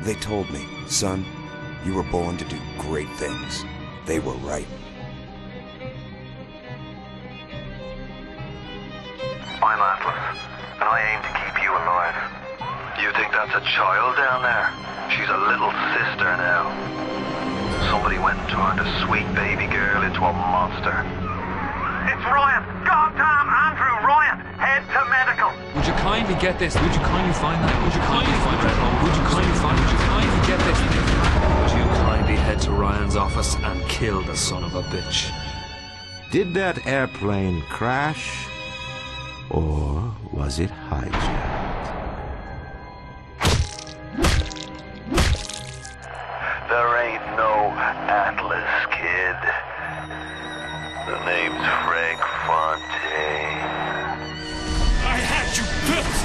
They told me, son, you were born to do great things. They were right. I'm Atlas, and I aim to keep you alive. You think that's a child down there? She's a little sister now. Somebody went and turned a sweet baby girl into a monster. It's Ryan! Goddamn Andrew Ryan! Head to medical! Would you kindly get this? Would you kindly find that? Would you kindly find that? Would you kindly find? Would you kindly get this? Would you kindly head to Ryan's office and kill the son of a bitch? Did that airplane crash? Or was it hijacked? There ain't no Atlas, kid. The name's Frank Fontaine. I had you built!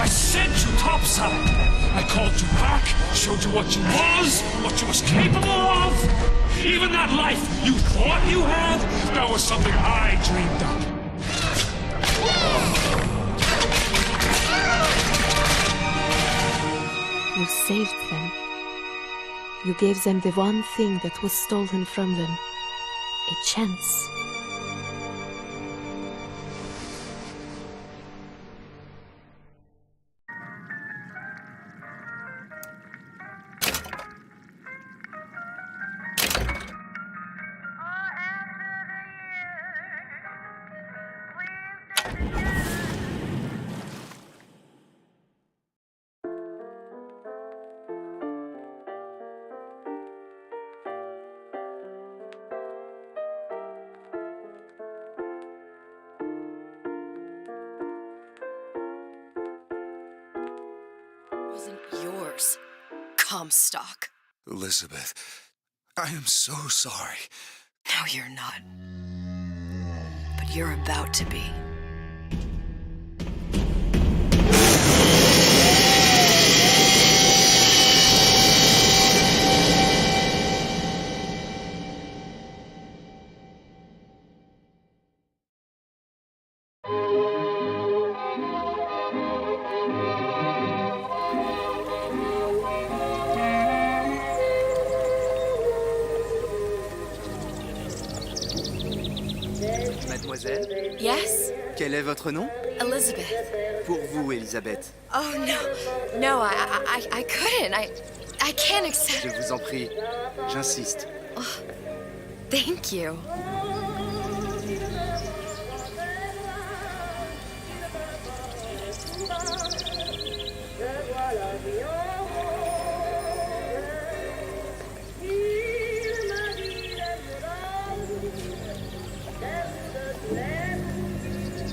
I sent you topside! I called you back, showed you what you was capable of! Even that life you thought you had, that was something I dreamed up. You saved them. You gave them the one thing that was stolen from them. A chance. Wasn't yours, Comstock. Elizabeth, I am so sorry. No, you're not. But you're about to be. Mademoiselle, Yes? quel est votre nom? Elizabeth. Pour vous, Elisabeth. Oh, no. No, I couldn't. I can't accept... Je vous en prie, j'insiste. Oh, thank you.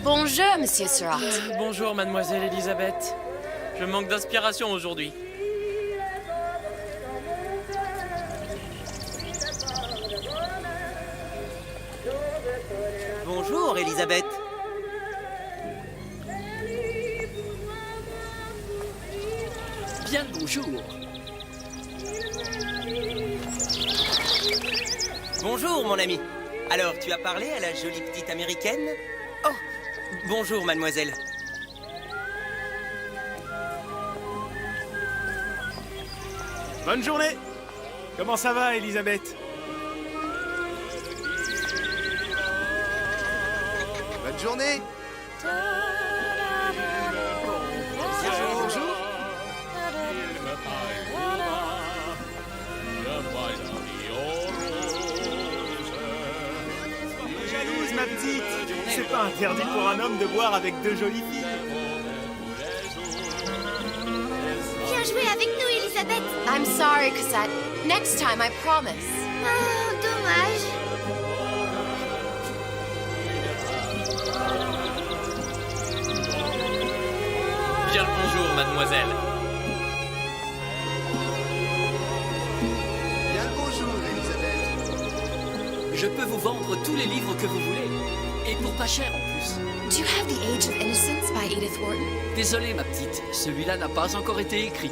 Bonjour, Monsieur Surratt. Bonjour, mademoiselle Elisabeth. Je manque d'inspiration aujourd'hui. Bonjour, Elisabeth. Bien le bonjour. Bonjour, mon ami. Alors, tu as parlé à la jolie petite américaine? Oh, bonjour, mademoiselle. Bonne journée. Comment ça va, Elisabeth? Bonne journée. Bonjour. Jalouse, ma petite. C'est pas interdit pour un homme de boire avec deux jolies filles. Viens jouer avec nous, Elisabeth. I'm sorry, Cosette. Next time, I promise. Oh, dommage. Bien le bonjour, mademoiselle. Bien le bonjour, Elisabeth. Je peux vous vendre tous les livres que vous voulez. Et pour pas cher en plus. Do you have The Age of Innocence by Edith Wharton? Désolé, ma petite. Celui-là n'a pas encore été écrit.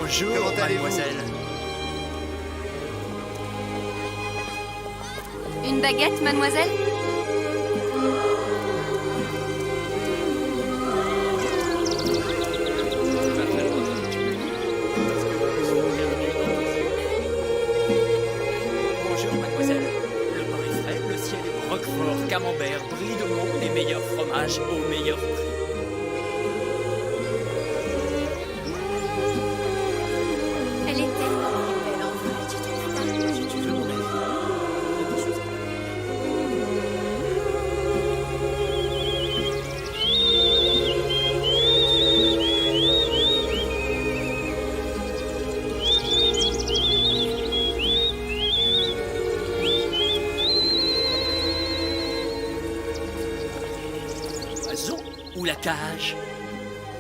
Bonjour, mademoiselle. Une baguette, mademoiselle? Bonjour, mademoiselle. Le pain est frais, le ciel est roquefort, camembert, brie de Meaux, les meilleurs fromages au meilleur prix. Elle est tellement belle en vrai, tu trouves pas? Si tu veux mon avis, il y a des choses. Oiseau ou la cage?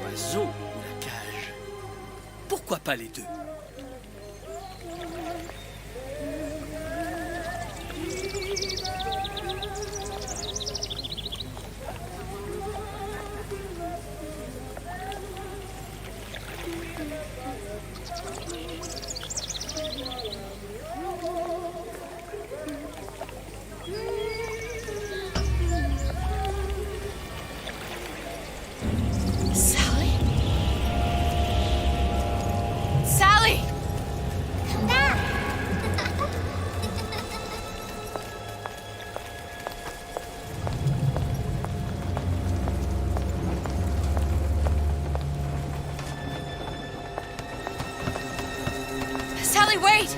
Oiseau ou la cage? Pourquoi pas les deux? Sally? Sally! Come back! Sally, wait!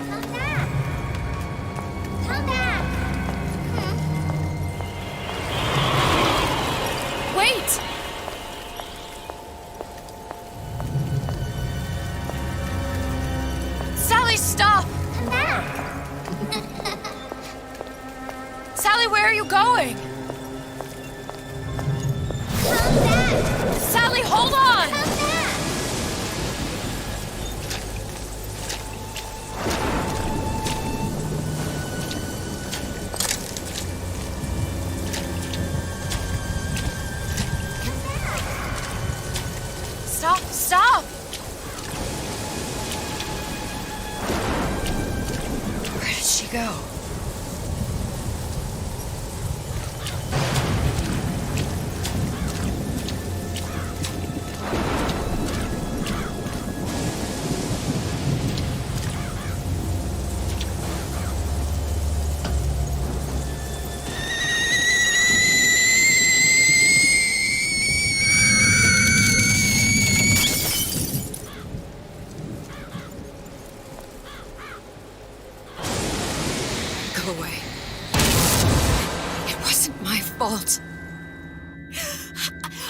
Come back! Come back! Wait! Sally, stop! Come back! Sally, where are you going? Come back! Sally, hold on! Come back! Stop, stop! Where did she go? Go away. It wasn't my fault.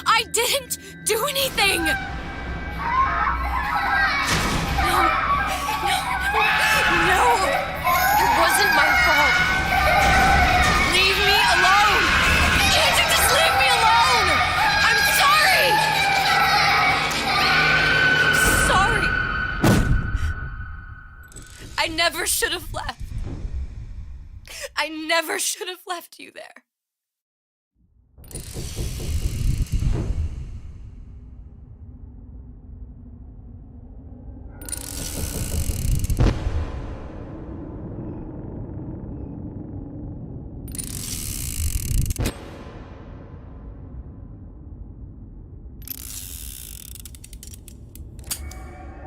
I didn't do anything! No! It wasn't my fault! Leave me alone! Can't you just leave me alone? I'm sorry! I'm sorry! I never should have left. I never should have left you there.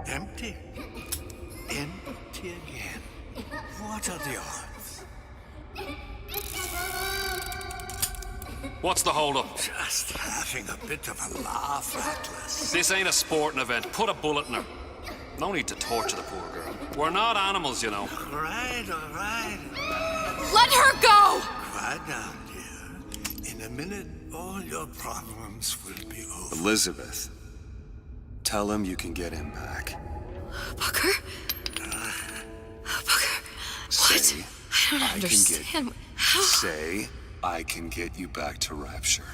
Empty? Empty again. What are the odds? What's the hold-up? Just having a bit of a laugh, Atlas. This ain't a sporting event. Put a bullet in her. No need to torture the poor girl. We're not animals, you know. All right, all right. Let her go! Quiet down, dear. In a minute, all your problems will be over. Elizabeth, tell him you can get him back. Booker? Booker? Say, What? I don't understand. How? Say, I can get you back to Rapture.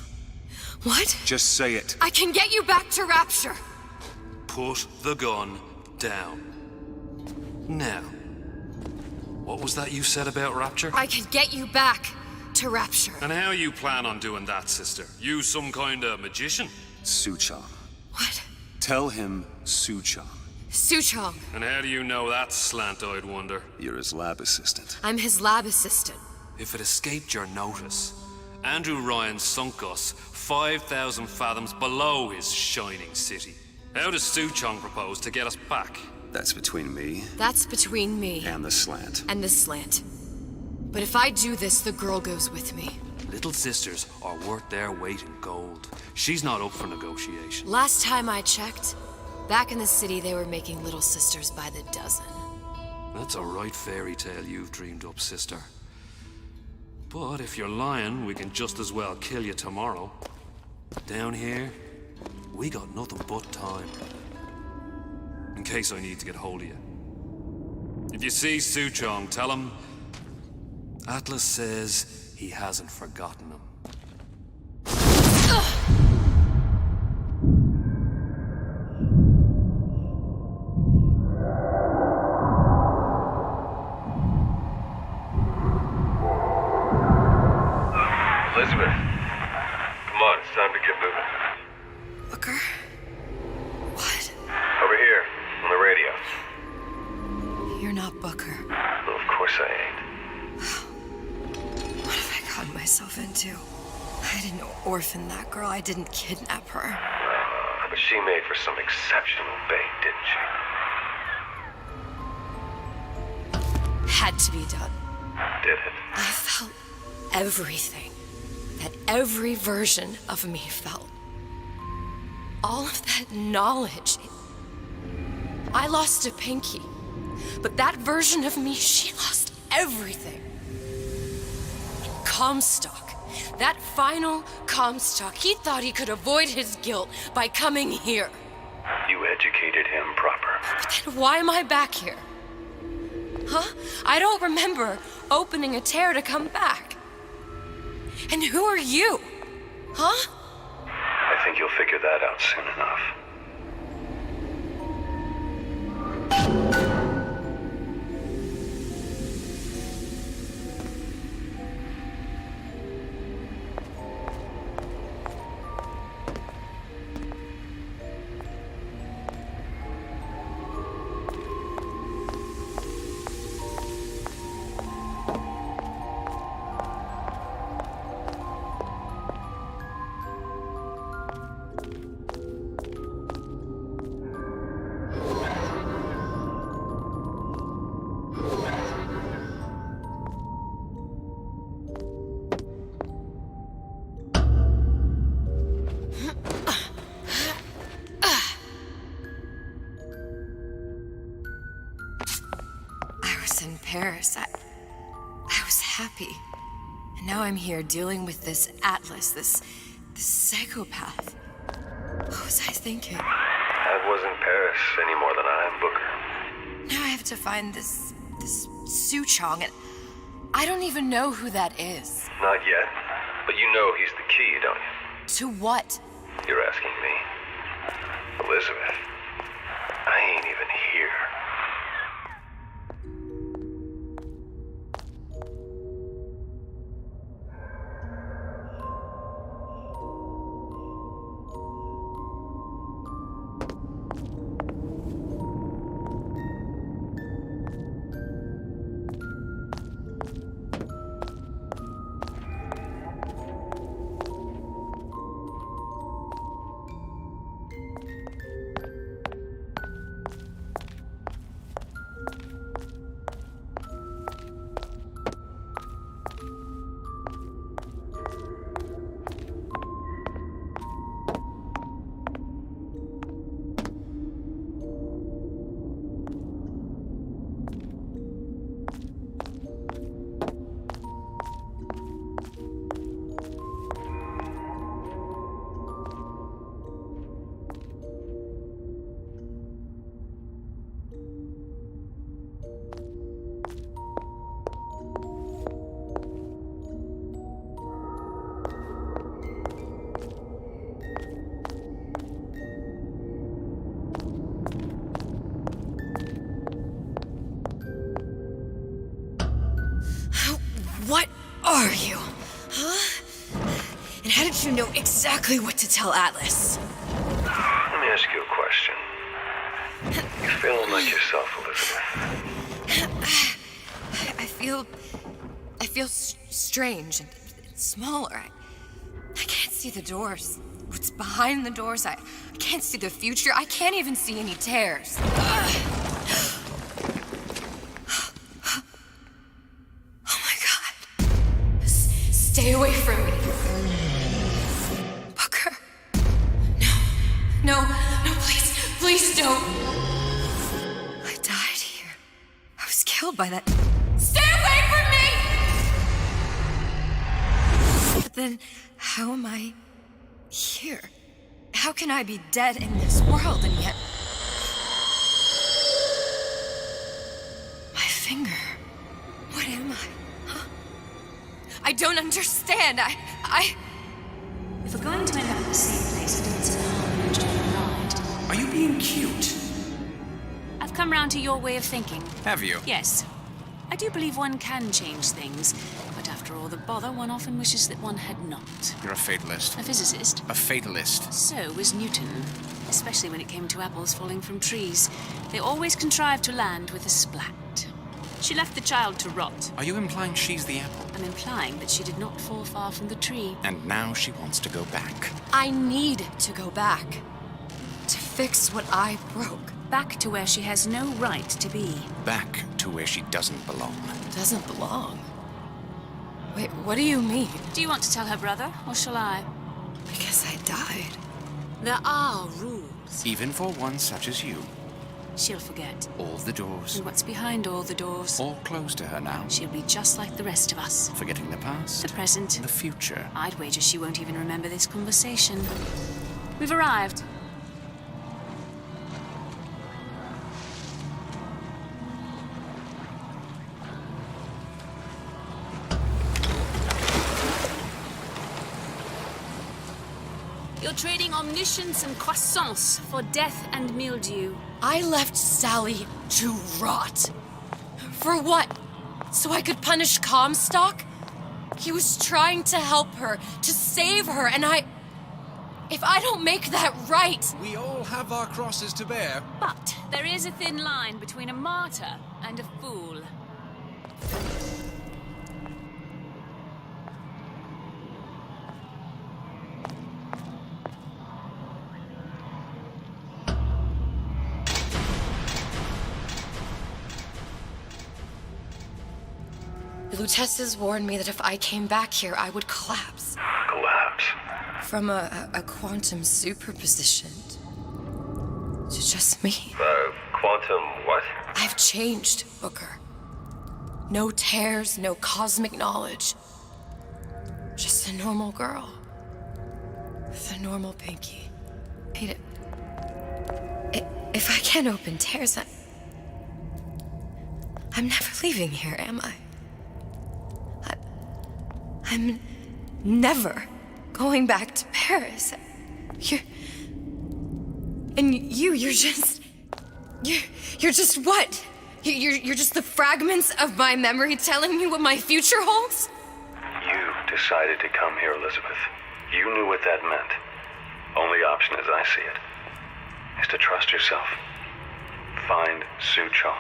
What? Just say it. I can get you back to Rapture. Put the gun down. Now, what was that you said about Rapture? I can get you back to Rapture. And how you plan on doing that, sister? You some kind of magician? Suchong. What? Tell him Suchong. Suchong. And how do you know that, slant-eyed wonder? You're his lab assistant. I'm his lab assistant. If it escaped your notice, Andrew Ryan sunk us 5,000 fathoms below his shining city. How does Suchong propose to get us back? That's between me That's between me and the slant. and the slant. But if I do this, the girl goes with me. Little sisters are worth their weight in gold. She's not up for negotiation. Last time I checked, back in the city they were making little sisters by the dozen. That's a right fairy tale you've dreamed up, sister. But if you're lying, we can just as well kill you tomorrow. Down here, we got nothing but time. In case I need to get hold of you. If you see Suchong, tell him Atlas says he hasn't forgotten him. Elizabeth, come on, it's time to get moving. Booker? What? Over here, on the radio. You're not Booker. Well, of course I ain't. What have I gotten myself into? I didn't orphan that girl. I didn't kidnap her. But she made for some exceptional bait, didn't she? Had to be done. Did it? I felt everything that every version of me felt. All of that knowledge. I lost a pinky, but that version of me, she lost everything. Comstock, that final Comstock, he thought he could avoid his guilt by coming here. You educated him proper. But then why am I back here? Huh? I don't remember opening a tear to come back. And who are you? Huh? I think you'll figure that out soon enough. In Paris, I was happy. And now I'm here dealing with this Atlas, this psychopath. What was I thinking? That wasn't Paris any more than I am Booker. Now I have to find this Suchong, and I don't even know who that is. Not yet, but you know he's the key, don't you? To what? You're asking me. Elizabeth, I ain't even here. What are you? Huh? And how did you know exactly what to tell Atlas? Let me ask you a question. You feeling like yourself, Elizabeth? I feel strange and smaller. I can't see the doors. What's behind the doors? I can't see the future. I can't even see any tears. Oh my God. Stay away from me. Booker. No, please don't. I died here. I was killed by that. Stay away from me! But then, how am I here? How can I be dead in this world and yet... My finger. What am I? Huh? I don't understand. If we're going to end up in the same place, it needs a harm to ride. Are you being cute? I've come round to your way of thinking. Have you? Yes. I do believe one can change things, but after all the bother, one often wishes that one had not. You're a fatalist. A physicist? A fatalist. So was Newton, especially when it came to apples falling from trees. They always contrived to land with a splat. She left the child to rot. Are you implying she's the apple? I'm implying that she did not fall far from the tree. And now she wants to go back. I need to go back. To fix what I broke. Back to where she has no right to be. Back to where she doesn't belong. Doesn't belong? Wait, what do you mean? Do you want to tell her brother, or shall I? Because I died. There are rules. Even for one such as you. She'll forget. All the doors. And what's behind all the doors? All closed to her now. She'll be just like the rest of us. Forgetting the past. The present. The future. I'd wager she won't even remember this conversation. We've arrived. You're trading omniscience and croissance for death and mildew. I left Sally to rot. For what? So I could punish Comstock? He was trying to help her, to save her, and if I don't make that right... We all have our crosses to bear. But there is a thin line between a martyr and a fool. The Lutesses warned me that if I came back here, I would collapse. Collapse? From a quantum superposition to just me. Quantum what? I've changed, Booker. No tears, no cosmic knowledge. Just a normal girl. With a normal pinky. If I can't open tears, I'm never leaving here, am I? I'm never going back to Paris. You're just what? You're just the fragments of my memory telling me what my future holds? You decided to come here, Elizabeth. You knew what that meant. Only option, as I see it, is to trust yourself. Find Suchong.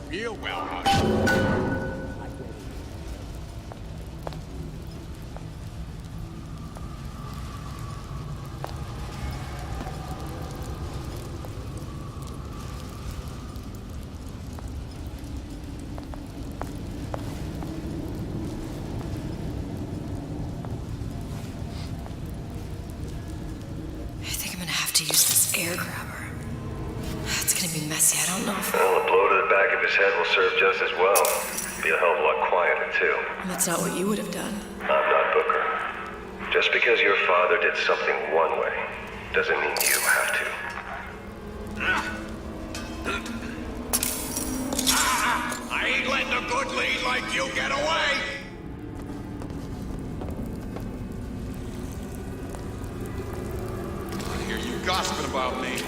Real well, to use this air grabber. It's gonna be messy. I don't know if... Well, a blow to the back of his head will serve just as well. Be a hell of a lot quieter, too. That's not what you would have done. I'm not Booker. Just because your father did something one way, doesn't mean you have to. I ain't letting a good lead like you get away! I hear you gossiping about me.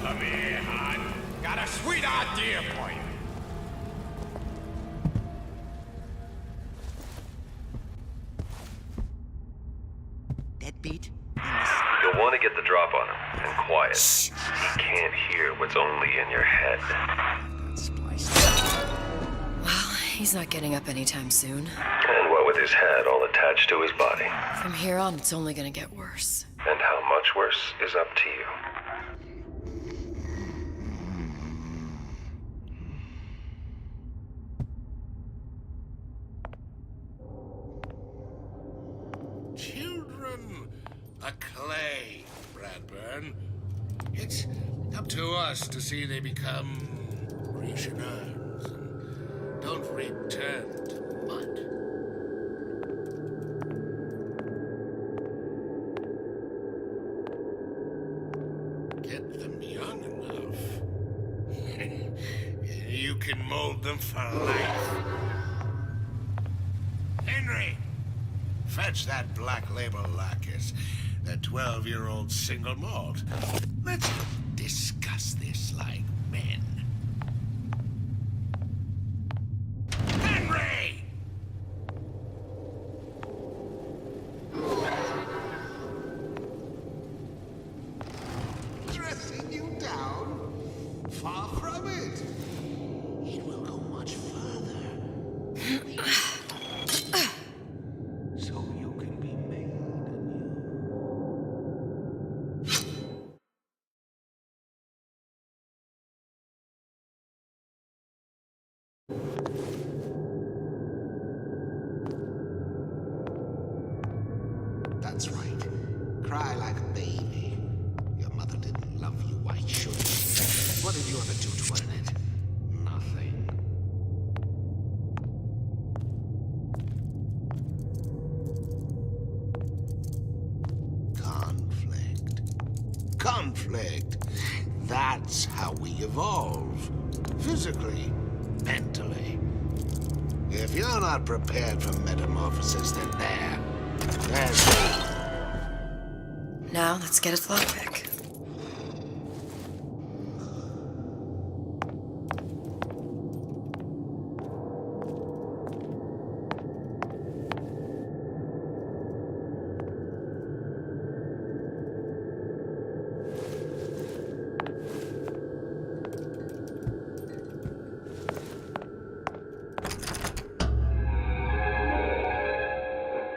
Come here, hon. Got a sweet idea for you. Deadbeat? You'll want to get the drop on him, and quiet. He can't hear what's only in your head. Well, he's not getting up anytime soon. And what with his head all attached to his body. From here on, it's only gonna get worse. And how much worse is up to you. Children, a clay, Bradburn. It's up to us to see they become Grecianers and don't return to mud. Get them young enough. You can mold them for life. Henry! Fetch that black label lacquers, that 12-year-old single malt. Let's discuss this like men. Henry! Dressing you down? Far from it. It will go much further. So you can be made That's right. Cry like a baby. Your mother didn't love you, why should she? What did you ever do to earn it? Nothing. Conflict. That's how we evolve. Physically, mentally. If you're not prepared for metamorphosis, then there's me. Now, let's get its lockpick.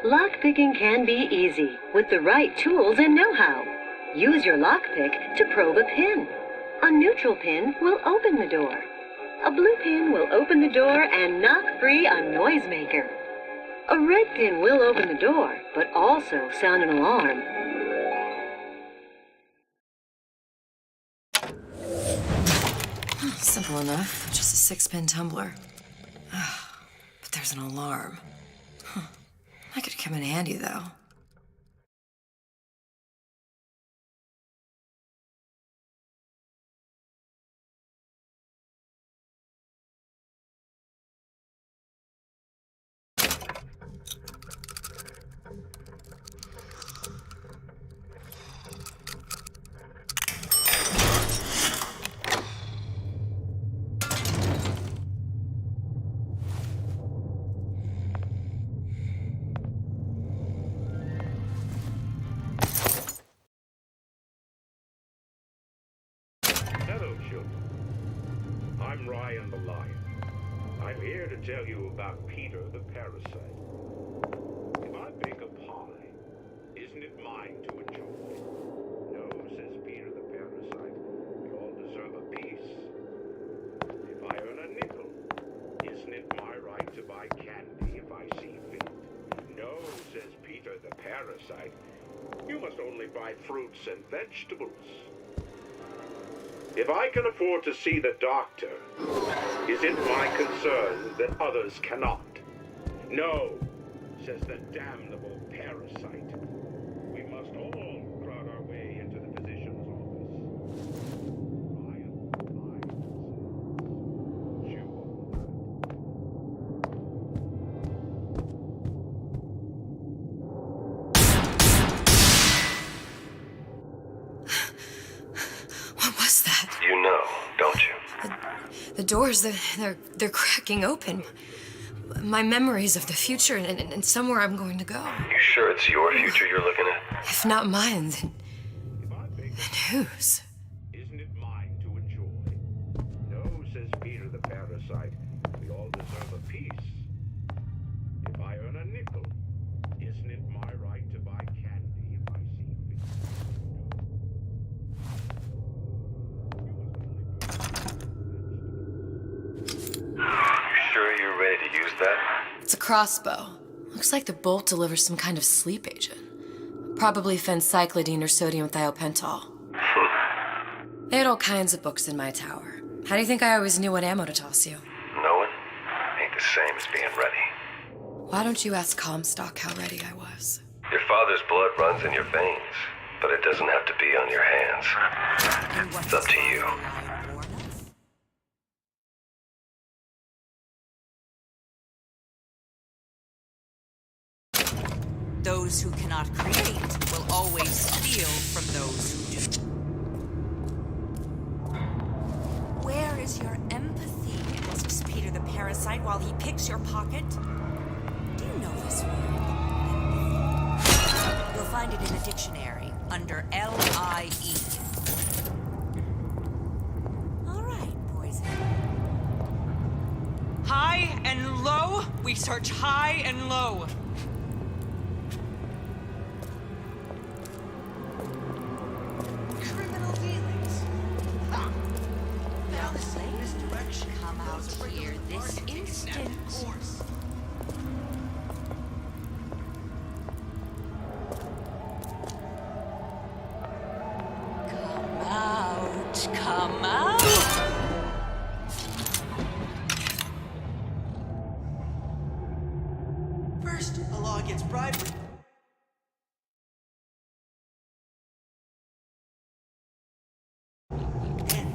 Lockpicking can be easy with the right tools and know-how. Use your lockpick to probe a pin. A neutral pin will open the door. A blue pin will open the door and knock free a noisemaker. A red pin will open the door, but also sound an alarm. Simple enough. Just a 6-pin tumbler. But there's an alarm. That could come in handy, though. Hello, children. I'm Ryan the Lion. I'm here to tell you about Peter the Parasite. If I bake a pie, isn't it mine to enjoy? No, says Peter the Parasite. We all deserve a piece. If I earn a nickel, isn't it my right to buy candy if I see fit? No, says Peter the Parasite. You must only buy fruits and vegetables. If I can afford to see the doctor, is it my concern that others cannot? No, says the damnable parasite. We must all crowd our way into the physician's office. What was that? You know, don't you? The doors, they're cracking open. My memories of the future and somewhere I'm going to go. You sure it's your future you're looking at? If not mine, then whose? Isn't it mine to enjoy? No, says Peter the parasite. We all deserve a piece. If I earn a nickel, isn't it my right to buy candy if I see fit? You sure you're ready to use that? It's a crossbow. Looks like the bolt delivers some kind of sleep agent. Probably phencyclidine or sodium thiopental. They had all kinds of books in my tower. How do you think I always knew what ammo to toss you? Knowing ain't the same as being ready. Why don't you ask Comstock how ready I was? Your father's blood runs in your veins, but it doesn't have to be on your hands. It's up to you. Those who cannot create will always steal from those who do. Where is your empathy, asks Peter the parasite while he picks your pocket. Do you know this word? Empathy. You'll find it in the dictionary under L-I-E. All right, boys. High and low? We search high and low. Come out here this instant. Come out. First, the law against bribery. Then,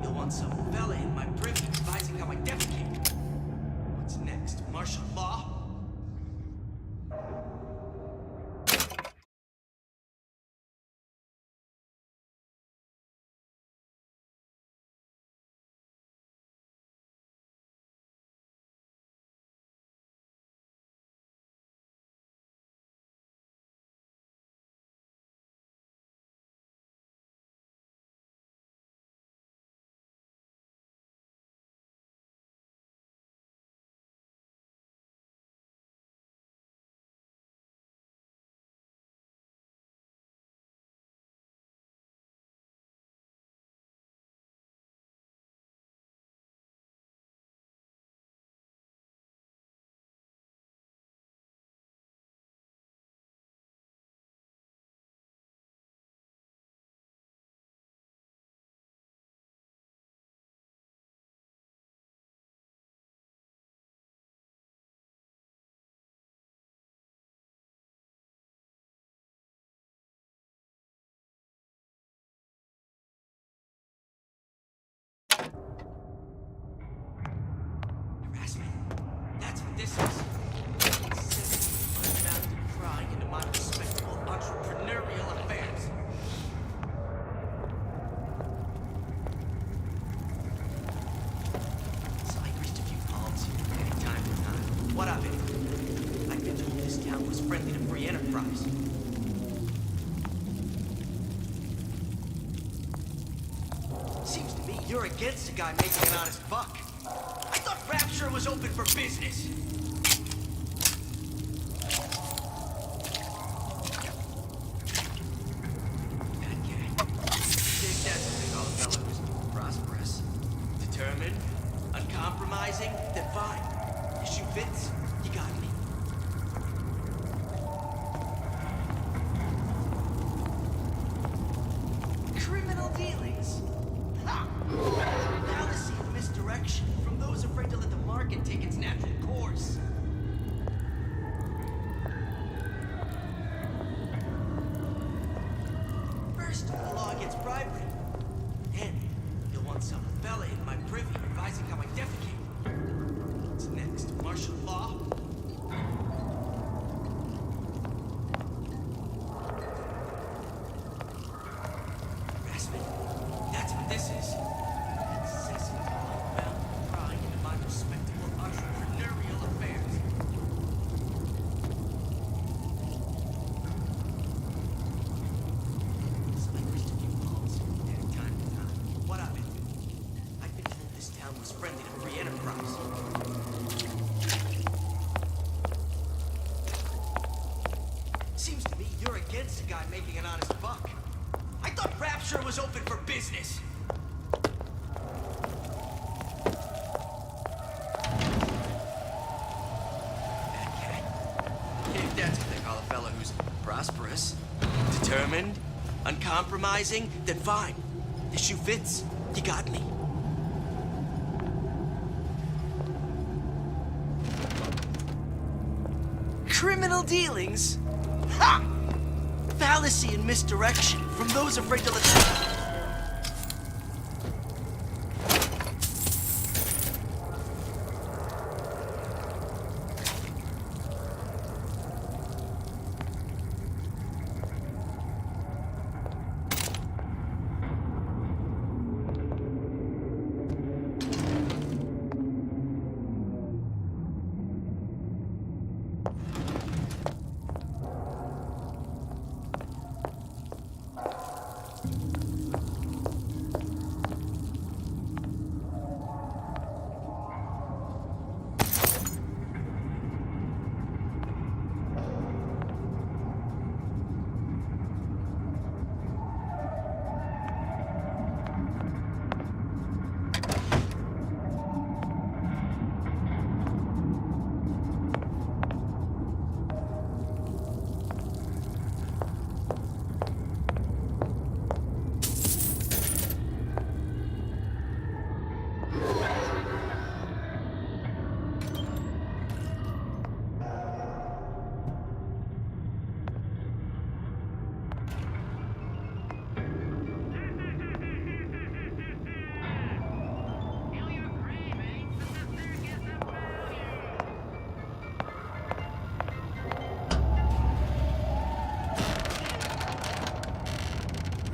you'll want some fella in my privy advising how I defecate. What's next? Martial law? That's what this is. Unbound to pry into my respectable entrepreneurial affairs. So I grist a few palms here any time to time. What of it? I've been told this town was friendly to free enterprise. Seems to me you're against a guy making an honest buck. I thought Rapture was open for business. That guy. Think that's what they call a fellow who's prosperous. Determined, uncompromising, then fine. Issue fits, you got me. Criminal dealings. Ha! Fallacy and misdirection from those afraid to let the market take its natural course. First, the law against bribery. Then, you'll want some fella in my privy advising how I defecate. What's next? Martial law? Harassment? That's what this is. Incessant unbound prying into my respectable entrepreneurial affairs. So I reached a few calls here and there, time to time. What of it? I've been told this town was friendly to free enterprise. Seems to me you're against a guy making an honest buck. I thought Rapture was open for business. Bad cat. If that's what they call a fella who's prosperous, determined, uncompromising, then fine. The shoe fits. You got me. Criminal dealings? Ha! Fallacy and misdirection from those afraid to let...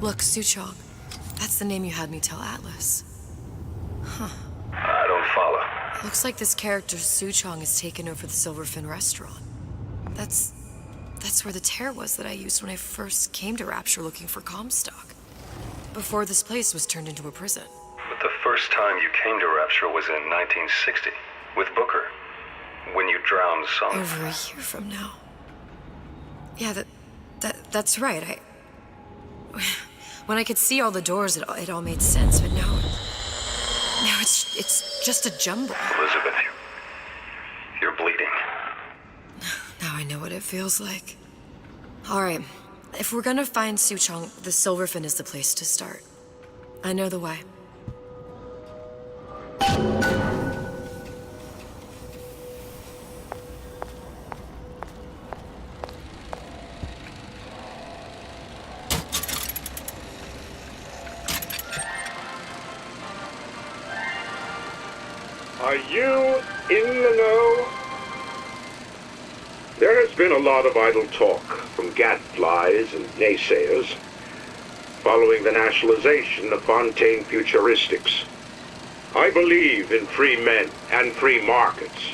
Look, Suchong. That's the name you had me tell Atlas. Huh. I don't follow. Looks like this character Suchong has taken over the Silverfin restaurant. That's where the tear was that I used when I first came to Rapture looking for Comstock. Before this place was turned into a prison. But the first time you came to Rapture was in 1960, with Booker, when you drowned some... Over a year from now. Yeah, that's right. When I could see all the doors, it all made sense, but now it's just a jumble. Elizabeth, you're bleeding. Now I know what it feels like. All right, if we're gonna find Suchong, the Silverfin is the place to start. I know the way. Are you in the know? There has been a lot of idle talk from gadflies and naysayers following the nationalization of Fontaine Futuristics. I believe in free men and free markets,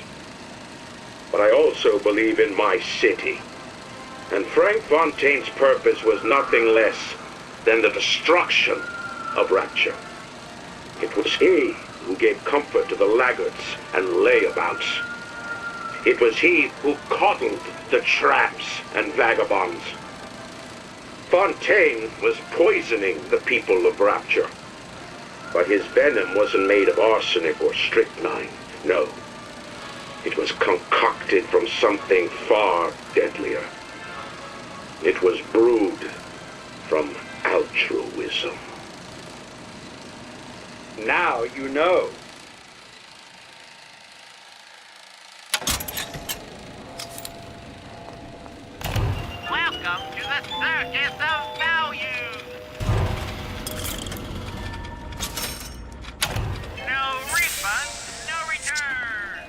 but I also believe in my city. And Frank Fontaine's purpose was nothing less than the destruction of Rapture. It was he who gave comfort to the laggards and layabouts. It was he who coddled the tramps and vagabonds. Fontaine was poisoning the people of Rapture. But his venom wasn't made of arsenic or strychnine. No. It was concocted from something far deadlier. It was brewed from altruism. Now you know. Welcome to the Circus of Value! No refund, no return!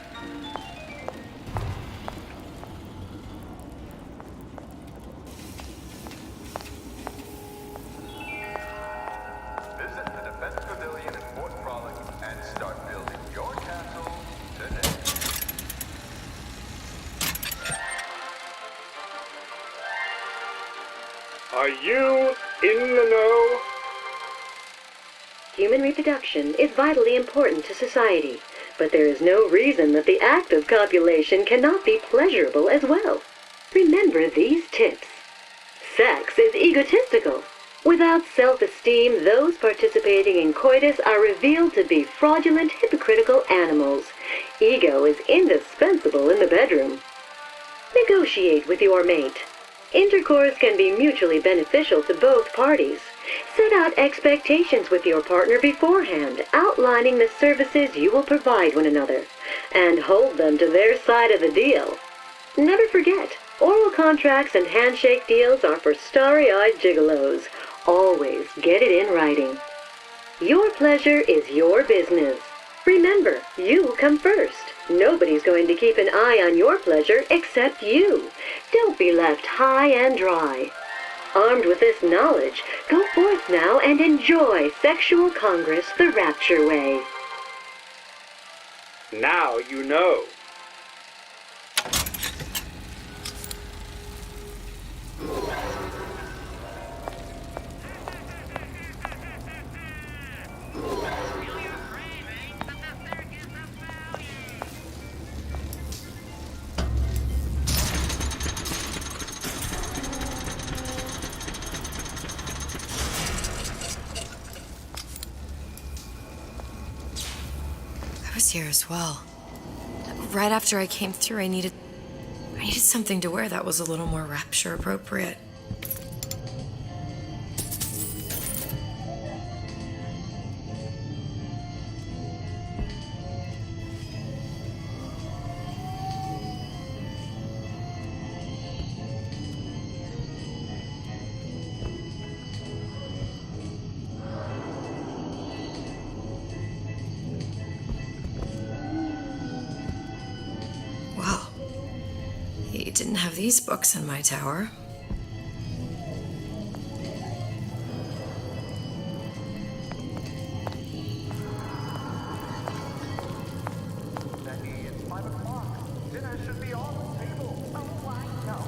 Visit the Defense Pavilion in Fort Frolic and start building your castle today. Are you in the know? Human reproduction is vitally important to society, but there is no reason that the act of copulation cannot be pleasurable as well. Remember these tips. Sex is egotistical. Without self-esteem, those participating in coitus are revealed to be fraudulent, hypocritical animals. Ego is indispensable in the bedroom. Negotiate with your mate. Intercourse can be mutually beneficial to both parties. Set out expectations with your partner beforehand, outlining the services you will provide one another, and hold them to their side of the deal. Never forget, oral contracts and handshake deals are for starry-eyed gigolos. Always get it in writing. Your pleasure is your business. Remember, you come first. Nobody's going to keep an eye on your pleasure except you. Don't be left high and dry. Armed with this knowledge, go forth now and enjoy Sexual Congress the Rapture way. Now you know. I was here as well. Right after I came through, I needed something to wear that was a little more rapture appropriate. He didn't have these books in my tower. Becky, it's 5 o'clock. Dinner should be on the table. Oh, I know.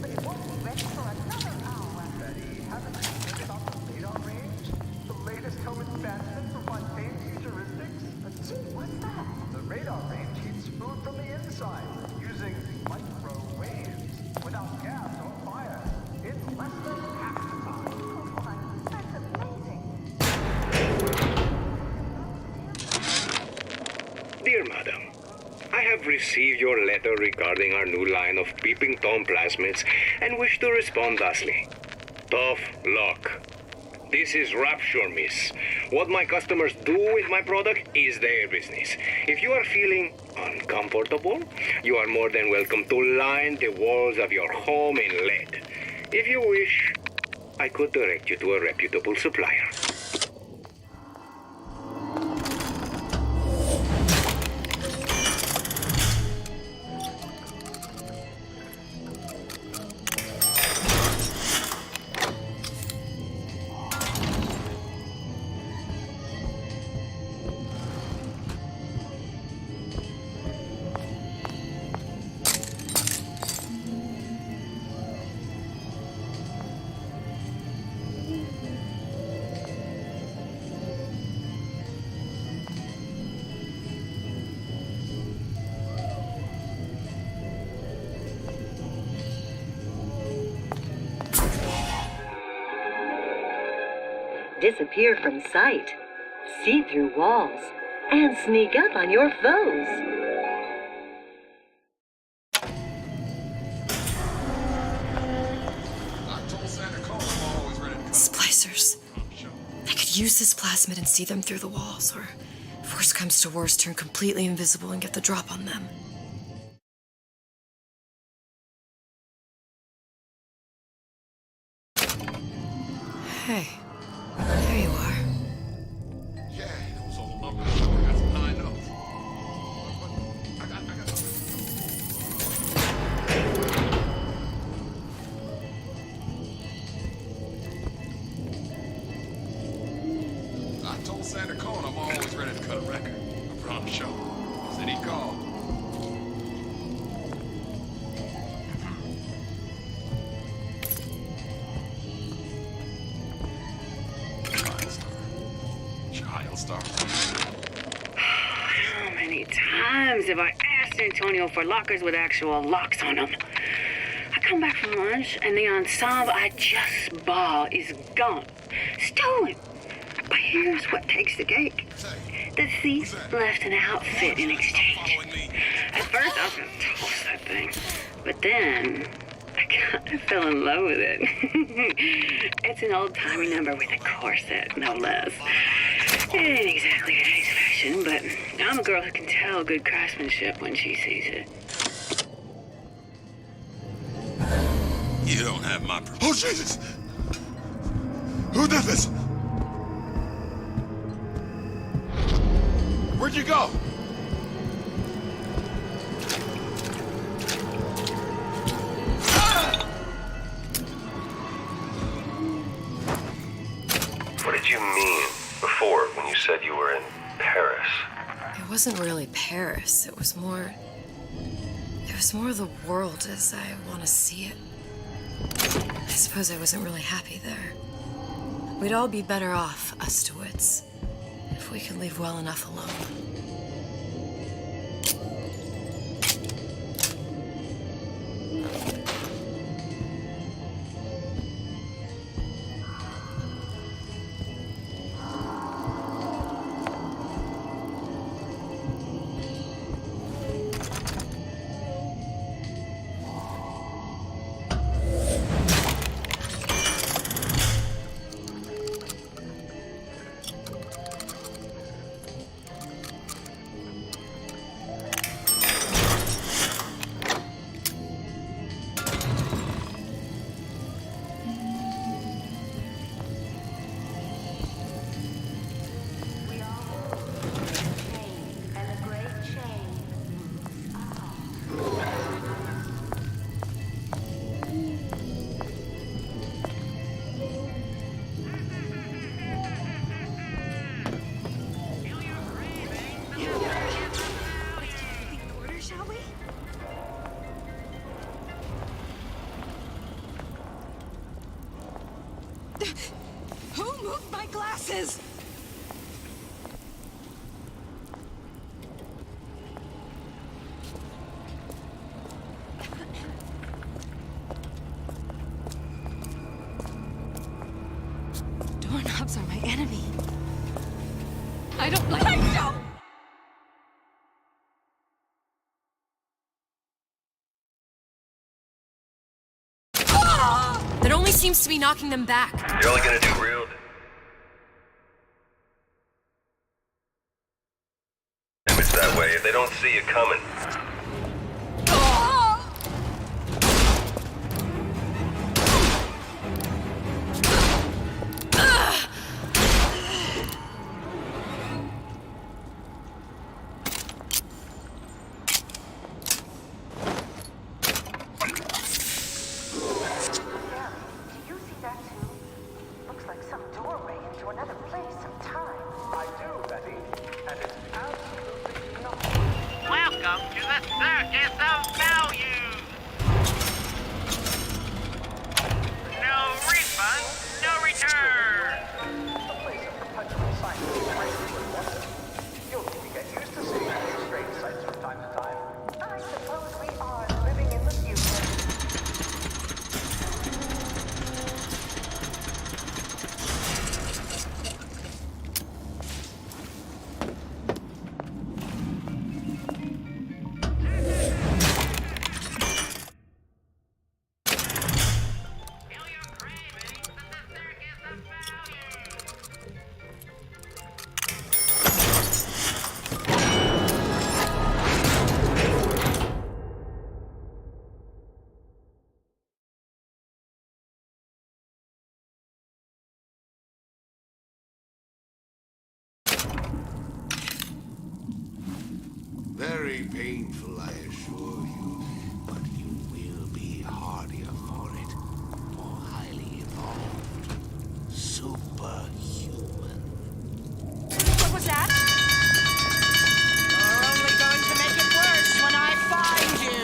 But it won't be ready for another hour. Betty, haven't you heard about the radar range? The latest home advancement for mundane futuristics? Gee, what's that? The radar range heats food from the inside, using microwaves, without gas or fire, in less than half the time. Oh my, that's amazing. Dear Madam, I have received your letter regarding our new line of peeping Tom plasmids and wish to respond thusly. Tough luck. This is Rapture, miss. What my customers do with my product is their business. If you are feeling uncomfortable, you are more than welcome to line the walls of your home in lead. If you wish, I could direct you to a reputable supplier. Disappear from sight, see through walls, and sneak up on your foes. Splicers. I could use this plasmid and see them through the walls, or if worst comes to worst, turn completely invisible and get the drop on them. Hey, there you are. Yeah, it was all lovely. I got some high notes. I told Santa Cone I'm always ready to cut a record. I promise you. Said he called. Child star. How many times have I asked Antonio for lockers with actual locks on them? I come back from lunch and the ensemble I just bought is gone. Stolen. But here's what takes the cake. The thief left an outfit in exchange. At first I was going to toss that thing. But then I kind of fell in love with it. It's an old-timey number with a corset, no less. It ain't exactly today's fashion, but I'm a girl who can tell good craftsmanship when she sees it. You don't have my permission. Oh, Jesus! Who did this? Where'd you go? What did you mean before when you said you were in Paris? It wasn't really Paris. It was more the world as I want to see it. I suppose I wasn't really happy there. We'd all be better off, us to wits, if we could leave well enough alone. Who moved my glasses? Doorknobs are my enemy. I don't like. I don't. That only seems to be knocking them back. You're only gonna do real damage that way if they don't see you coming. Welcome to the Very painful, I assure you. But you will be hardier for it. More highly evolved. Superhuman. What was that? You're only going to make it worse when I find you.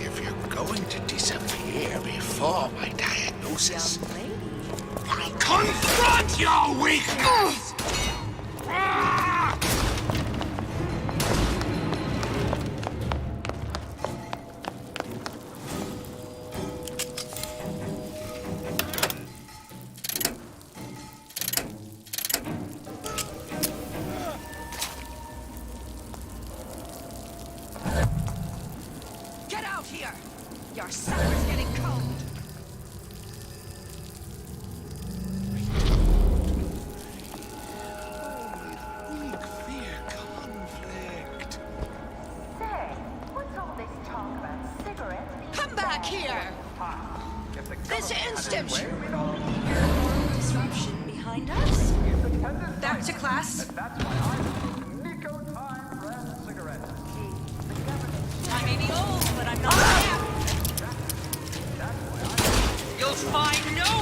If you're going to disappear before my diagnosis, I'll confront your weakness! Get out here! Your supper's getting cold. Come back here! This instant! Disruption behind us? Back to class. I may be old, but I'm not deaf. You'll find no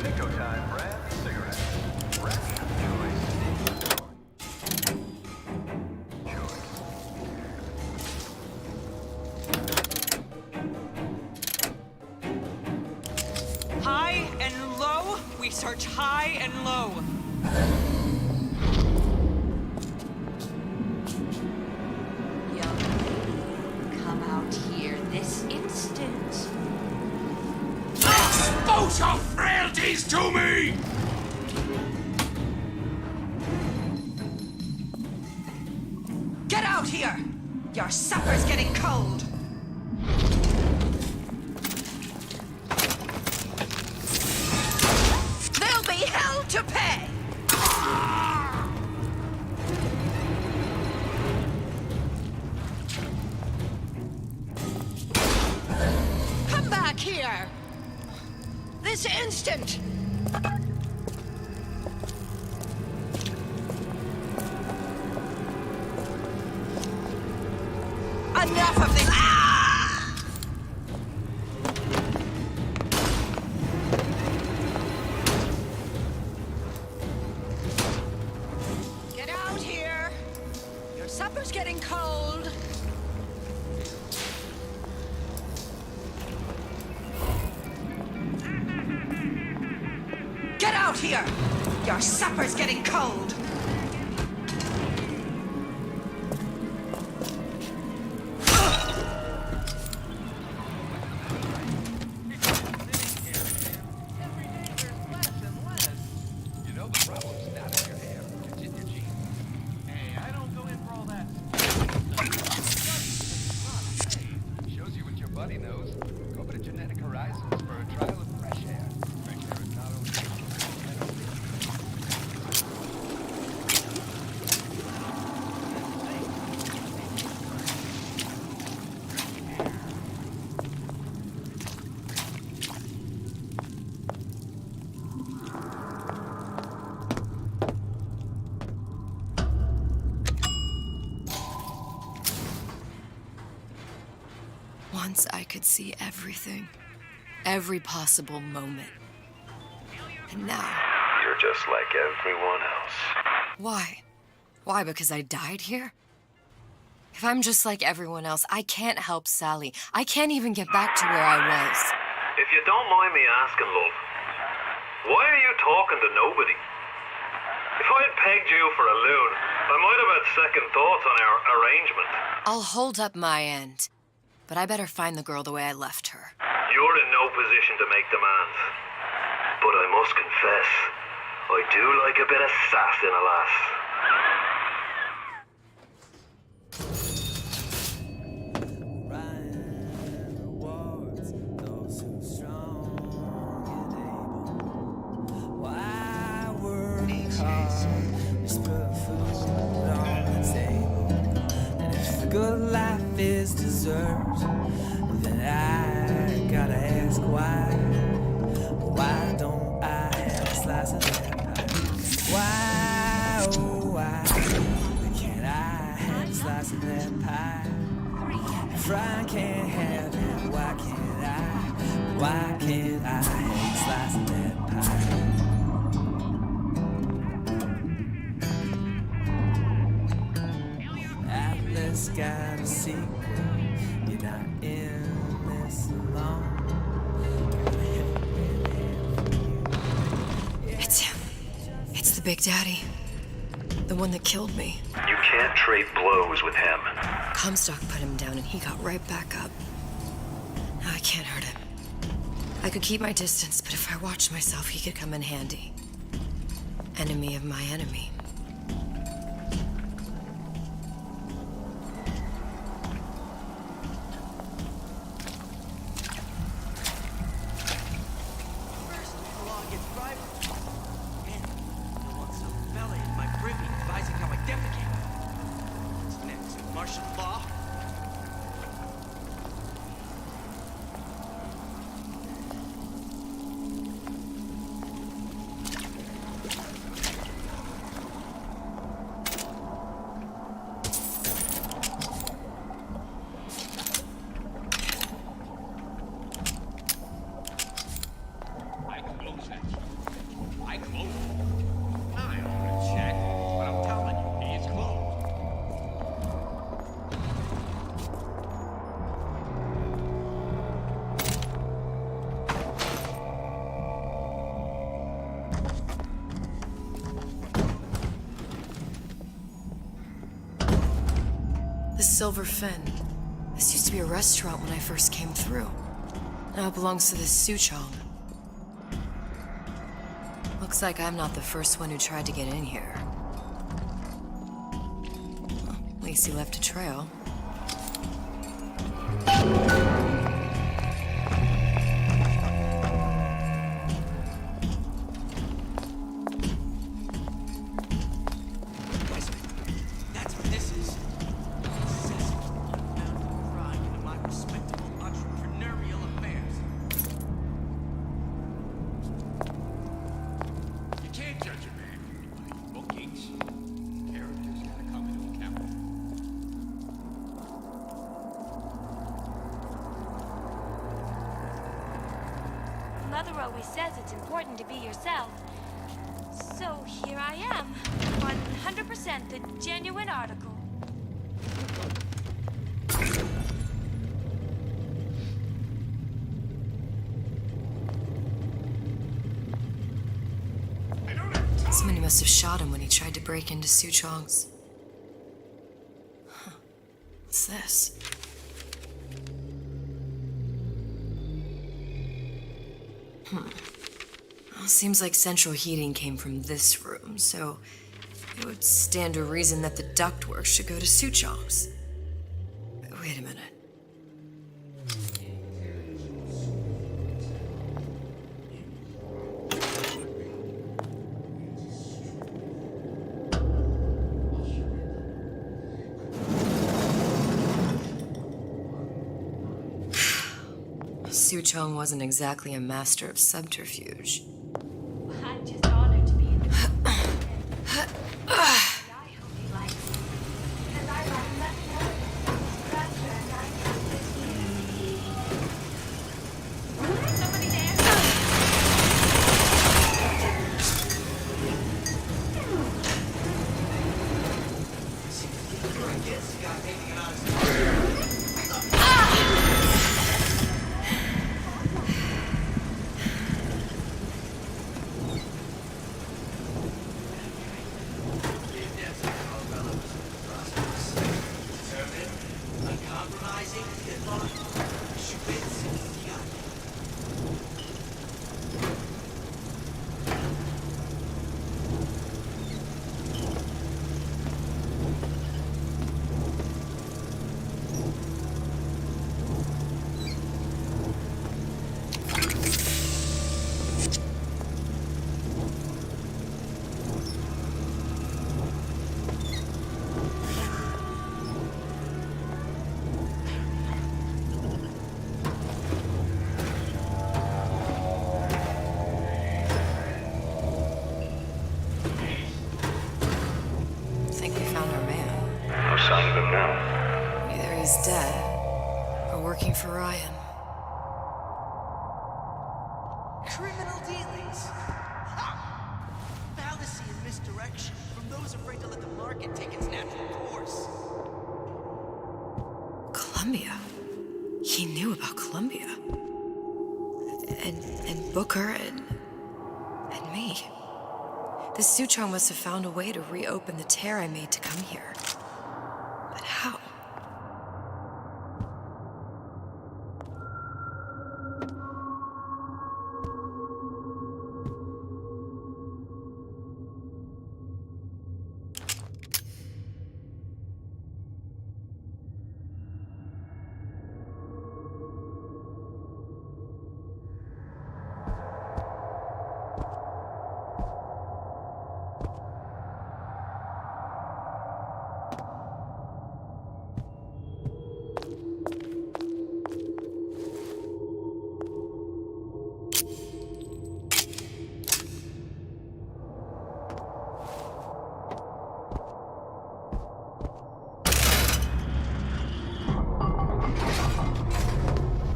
Nicotime brand cigarette. Rational high and low. We search high and low. Young lady, come out here this instant. Expose your frailties to me! Get out here! Your supper's getting cold. There'll be hell to pay! Come back here! This instant! Enough of this! Get out here! Your supper's getting cold. Get out here! Your supper's getting cold. Once I could see everything, every possible moment. And now... You're just like everyone else. Why? Why, because I died here? If I'm just like everyone else, I can't help Sally. I can't even get back to where I was. If you don't mind me asking, love, why are you talking to nobody? If I had pegged you for a loon, I might have had second thoughts on our arrangement. I'll hold up my end, but I better find the girl the way I left her. You're in no position to make demands. But I must confess, I do like a bit of sass in a lass. Good life is dessert, then I gotta ask why don't I have slice of that pie? Why, oh why, can't I have a slice of that pie? If I can't have it, why can't I? Why can't I have a slice of that pie? Atlas got a secret. You're not in this alone. It's him. It's the Big Daddy. The one that killed me. You can't trade blows with him. Comstock put him down and he got right back up. Now I can't hurt him. I could keep my distance, but if I watched myself, he could come in handy. Enemy of my enemy. Silver Fin. This used to be a restaurant when I first came through. Now it belongs to this Suchong. Looks like I'm not the first one who tried to get in here. Well, at least he left a trail. Mother always says it's important to be yourself. So here I am, 100% the genuine article. Somebody must have shot him when he tried to break into Suchong's. Huh. What's this? Well, seems like central heating came from this room, so it would stand to reason that the ductwork should go to Suchong's. Wait a minute. Suchong wasn't exactly a master of subterfuge. I'm just honored to be in the working for Ryan. Criminal dealings. Ha! Fallacy and misdirection from those afraid to let the market take its natural course. Columbia. He knew about Columbia. And Booker and me. The Sutron must have found a way to reopen the tear I made to come here. But how?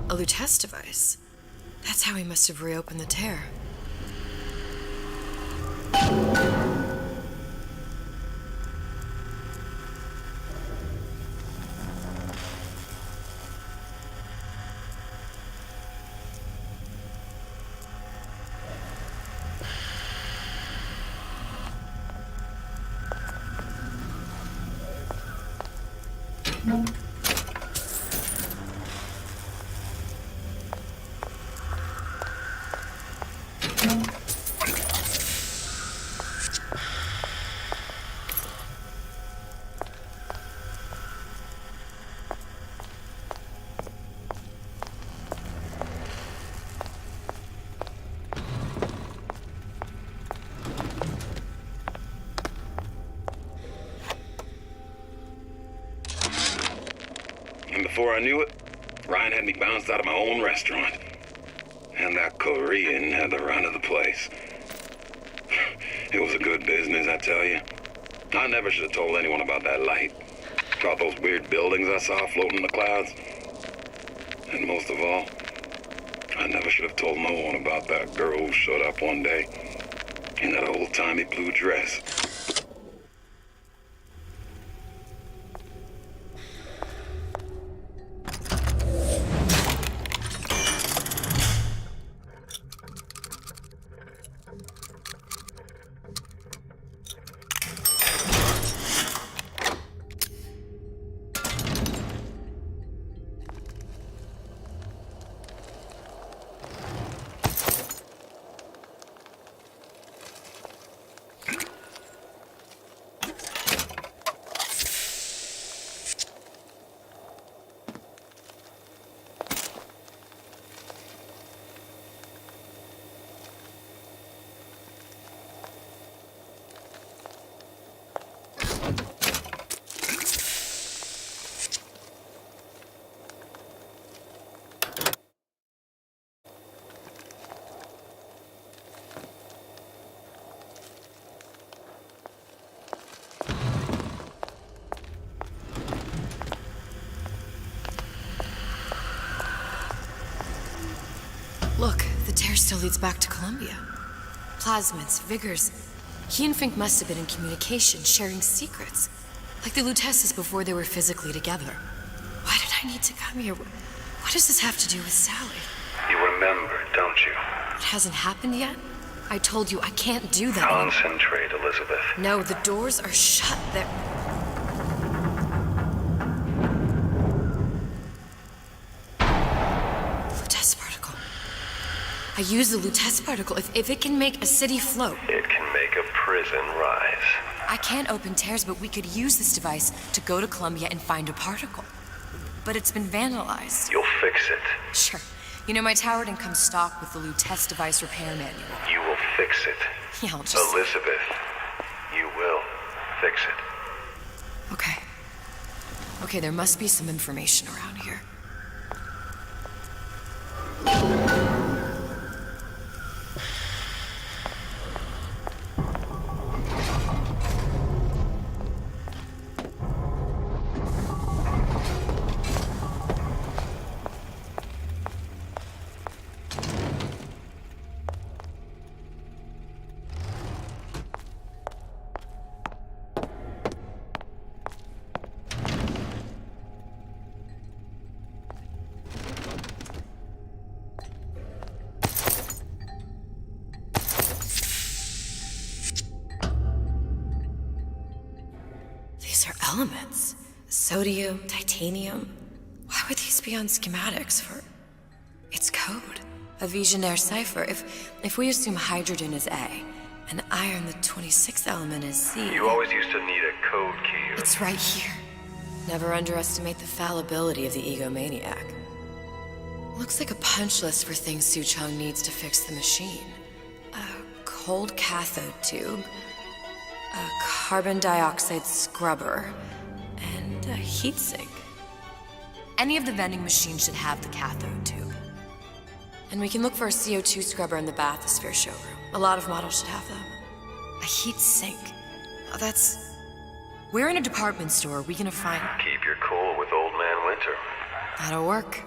A Lutece device. That's how he must have reopened the tear. And before I knew it, Ryan had me bounced out of my own restaurant. And that Korean had the run of the place. It was a good business, I tell you. I never should have told anyone about that light. About those weird buildings I saw floating in the clouds. And most of all, I never should have told no one about that girl who showed up one day in that old-timey blue dress. Look, the tear still leads back to Columbia. Plasmids, Vigors. He and Fink must have been in communication, sharing secrets. Like the Luteces before they were physically together. Why did I need to come here? What does this have to do with Sally? You remember, don't you? It hasn't happened yet? I told you I can't do that. Concentrate, Elizabeth. No, the doors are shut. They're... Lutece particle. I use the Lutece particle. If it can make a city float. It can make a prison rise. I can't open tears, but we could use this device to go to Columbia and find a particle. But it's been vandalized. You'll fix it. Sure. You know, my tower didn't come stock with the Lutece device repair manual. You will fix it. Yeah, I'll just... Elizabeth, you will fix it. Okay. Okay, there must be some information around here. elements. Sodium, titanium. Why would these be on schematics for... It's code. A Visionaire cipher. If we assume hydrogen is A, and iron, the 26th element, is C... You always used to need a code key. It's right here. Never underestimate the fallibility of the egomaniac. Looks like a punch list for things Suchong needs to fix the machine. A cold cathode tube, a carbon dioxide scrubber, and a heatsink. Any of the vending machines should have the cathode tube. And we can look for a CO2 scrubber in the bathysphere showroom. A lot of models should have them. A heat sink. Oh, that's... We're in a department store. We gonna find... Keep your cool with Old Man Winter. That'll work.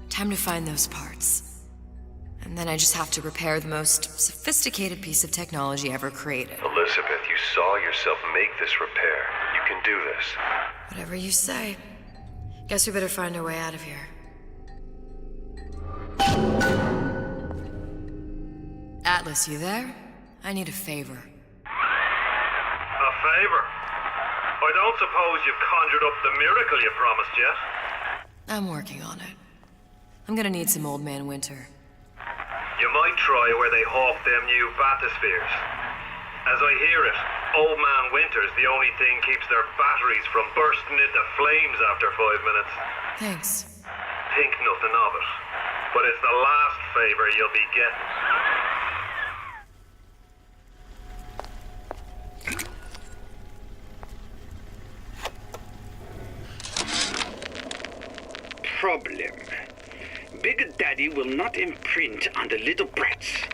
Time to find those parts. And then I just have to repair the most sophisticated piece of technology ever created. Elizabeth, you saw yourself make this repair. You can do this. Whatever you say. Guess we better find our way out of here. Atlas, you there? I need a favor. A favor? I don't suppose you've conjured up the miracle you promised yet? I'm working on it. I'm gonna need some Old Man Winter. You might try where they hawk them new bathyspheres. As I hear it, Old Man Winter's the only thing keeps their batteries from bursting into flames after 5 minutes. Thanks. Think nothing of it. But it's the last favor you'll be getting. Problem. Big Daddy will not imprint on the little brats.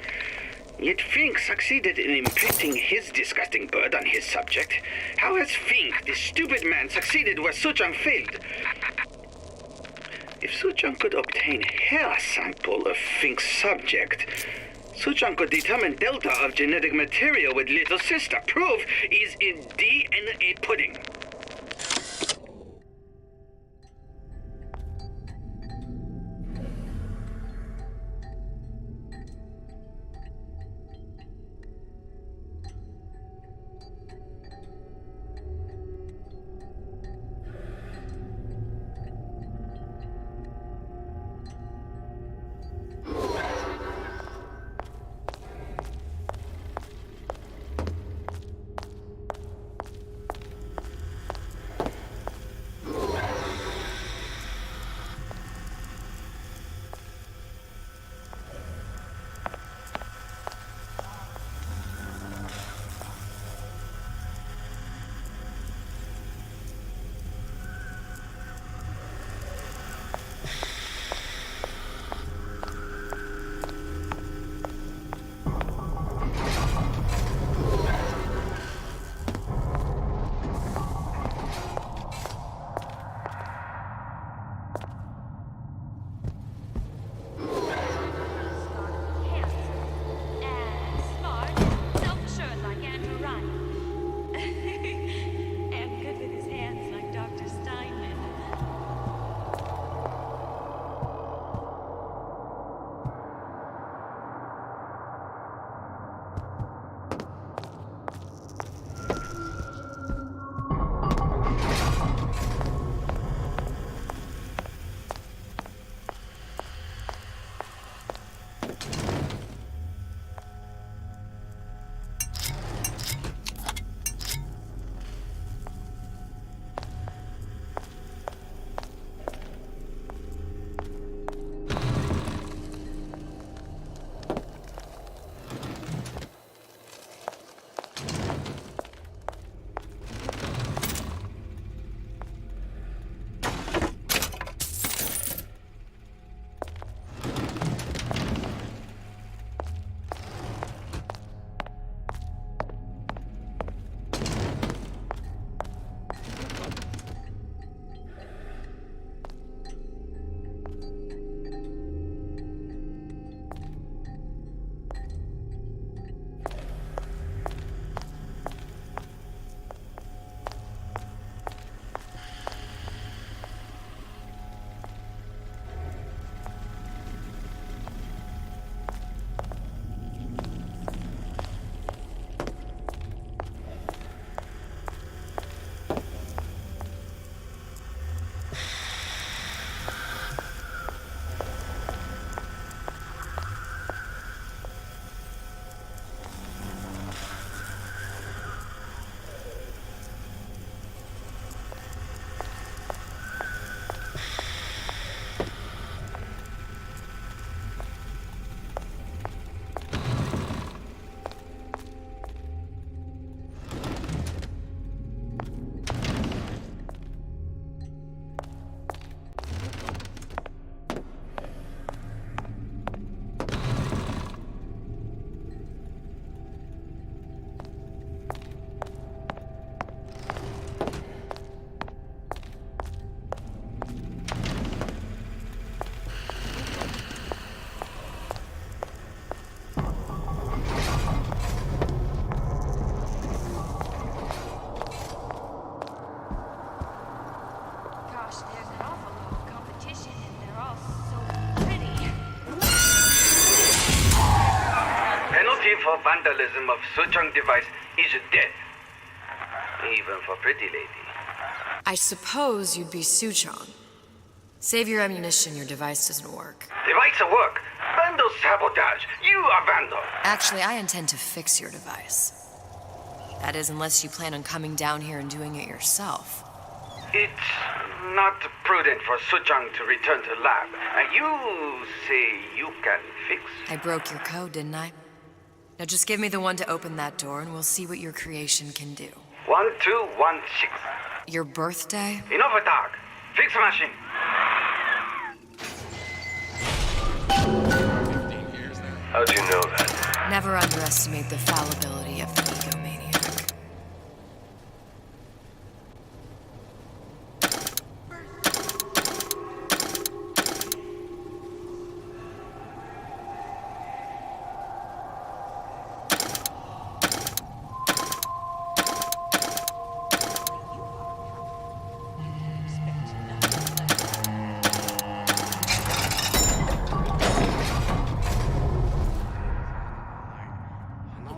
Yet Fink succeeded in imprinting his disgusting bird on his subject. How has Fink, this stupid man, succeeded where Suchong failed? If Suchong could obtain hair sample of Fink's subject, Suchong could determine delta of genetic material with little sister. Proof is in DNA pudding. for vandalism of Suchong device is death. Even for pretty lady. I suppose you'd be Suchong. Save your ammunition, your device doesn't work. Device work. Vandal sabotage. You are vandal. Actually, I intend to fix your device. That is, unless you plan on coming down here and doing it yourself. It's not prudent for Suchong to return to lab. You say you can fix? I broke your code, didn't I? Now just give me the one to open that door and we'll see what your creation can do. 1216. Your birthday? Enough talk. Fix machine. How'd you know that? Never underestimate the fallibility of the egomaniac.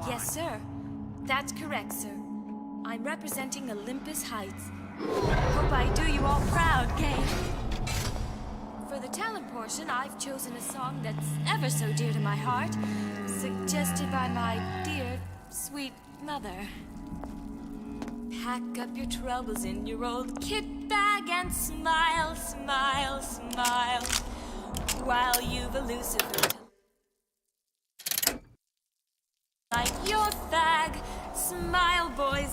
Yes, sir. That's correct, sir. I'm representing Olympus Heights. Hope I do you all proud, gang. For the talent portion, I've chosen a song that's ever so dear to my heart, suggested by my dear, sweet mother. Pack up your troubles in your old kit bag and smile, smile, smile, while you've elusive like your fag. Smile, boys.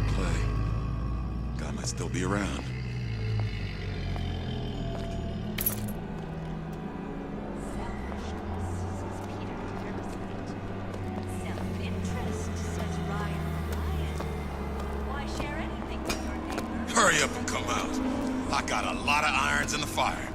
Play. Guy might still be around. Self-interest, says Ryan. Why share anything with your neighbor? Hurry up and come out. I got a lot of irons in the fire.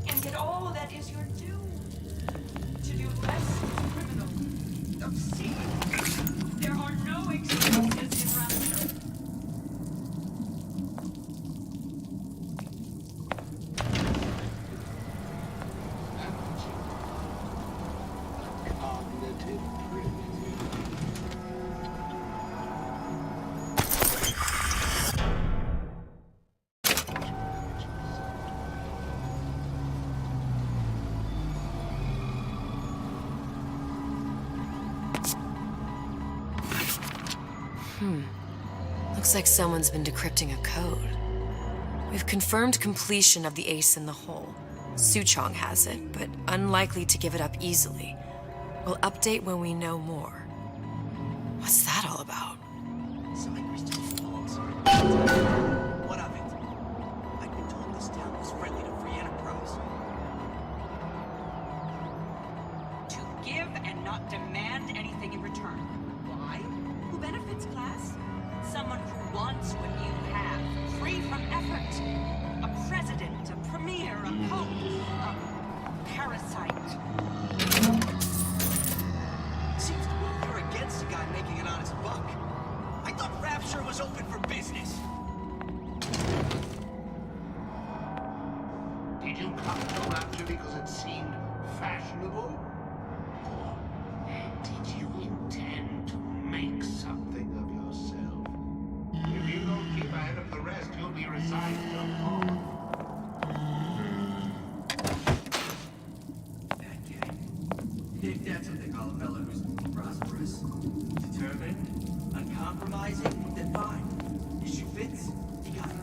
And get all that is your due. To do less is criminal. Obscene. There are no excuses in Rapture. Cognitive primitive. Looks like someone's been decrypting a code. We've confirmed completion of the ace in the hole. Suchong has it, but unlikely to give it up easily. We'll update when we know more. What's that all about? What of it? I've been told this town was friendly to free enterprise. To give and not demand anything in return. Why? Who benefits, class? Someone who wants what you have, free from effort. A president, a premier, a pope, a parasite. Seems to me you're against a guy making an honest buck. I thought Rapture was open for business. Did you come to Rapture because it seemed fashionable? Or did you intend to make something of yourself? If you don't keep ahead of the rest, you'll be resigned to a home. If that's what they call a fellow who's prosperous, determined, uncompromising, then fine. Issue fits, you got it.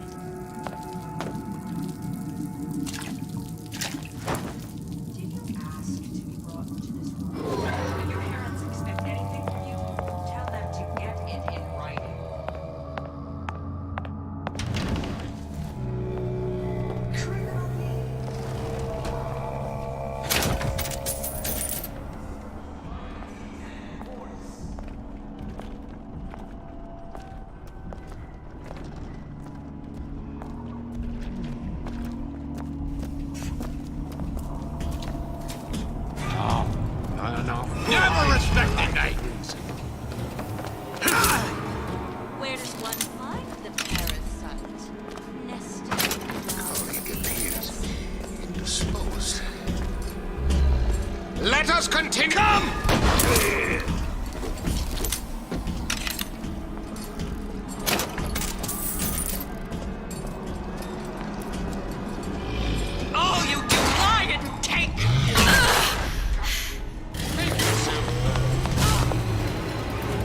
continue. Come! Oh, you lying tank!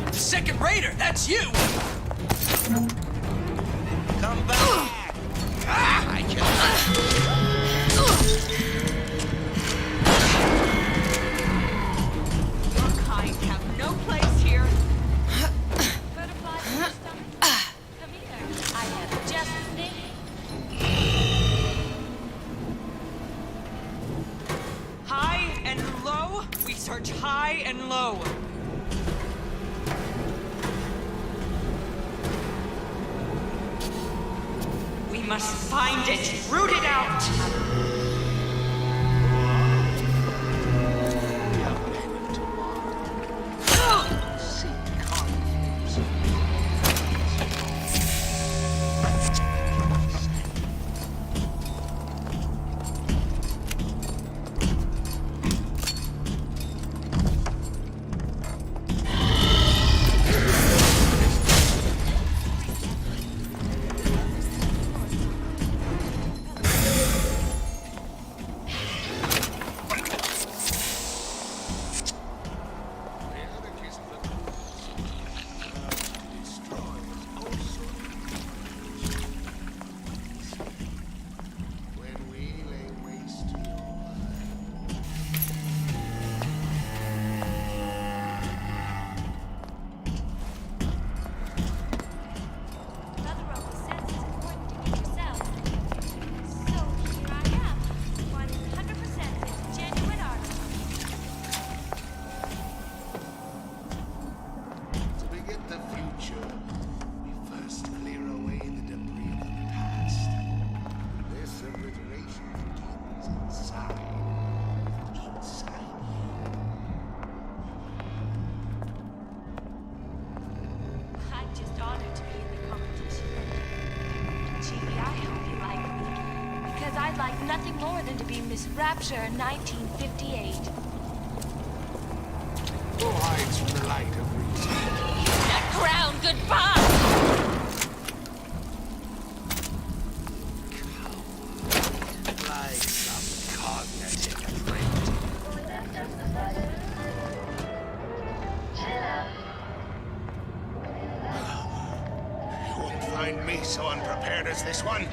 The second raider, that's you! Come back! I Your kind have no place here. Butterflies in your stomach? Come here. I have just the thing. High and low, we search high and low. We must find it, root it out. I'd like nothing more than to be Miss Rapture in 1958. Who hides from the light of reason? That crown, goodbye! Like some cognitive trait. You won't find me so unprepared as this one.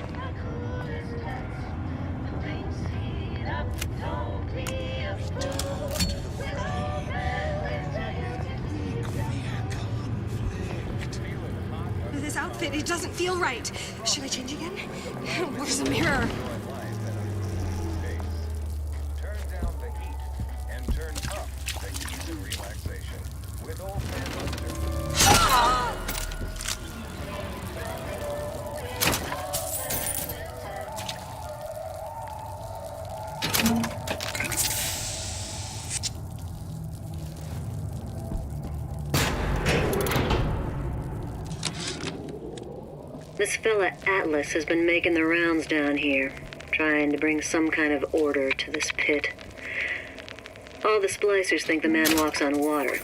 This outfit, it doesn't feel right. Should I change again? Where's the mirror? Turn down the heat and turn up the ease of relaxation with old This fella Atlas has been making the rounds down here, trying to bring some kind of order to this pit. All the splicers think the man walks on water,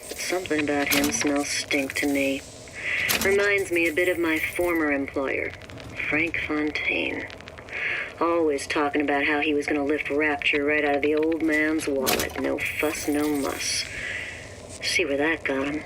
but something about him smells stink to me. Reminds me a bit of my former employer, Frank Fontaine. Always talking about how he was going to lift Rapture right out of the old man's wallet. No fuss, no muss. See where that got him.